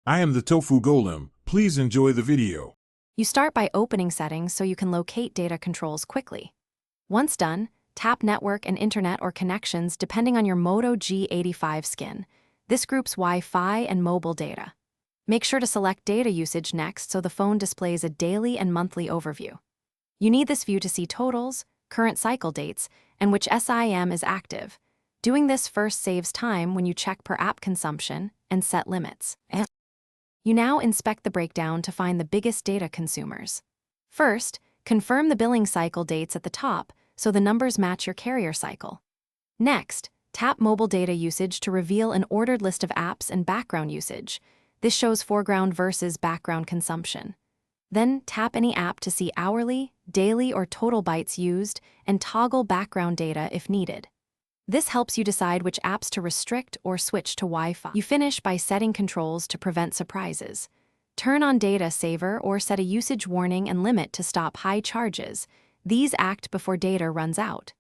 I am the Tofu Golem. Please enjoy the video. You start by opening settings so you can locate data controls quickly. Once done, tap Network and Internet or Connections depending on your Moto G85 skin. This groups Wi-Fi and mobile data. Make sure to select data usage next so the phone displays a daily and monthly overview. You need this view to see totals, current cycle dates, and which SIM is active. Doing this first saves time when you check per app consumption and set limits. You now inspect the breakdown to find the biggest data consumers. First, confirm the billing cycle dates at the top so the numbers match your carrier cycle. Next, tap mobile data usage to reveal an ordered list of apps and background usage. This shows foreground versus background consumption. Then tap any app to see hourly, daily, or total bytes used and toggle background data if needed. This helps you decide which apps to restrict or switch to Wi-Fi. You finish by setting controls to prevent surprises. Turn on Data Saver or set a usage warning and limit to stop high charges. These act before data runs out.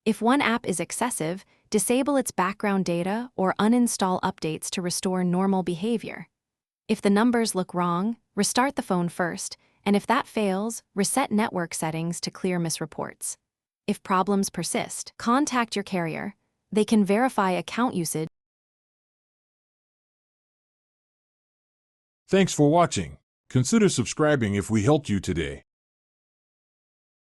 If one app is excessive, disable its background data or uninstall updates to restore normal behavior. If the numbers look wrong, restart the phone first, and if that fails, reset network settings to clear misreports. If problems persist, contact your carrier. They can verify account usage. Thanks for watching. Consider subscribing if we helped you today.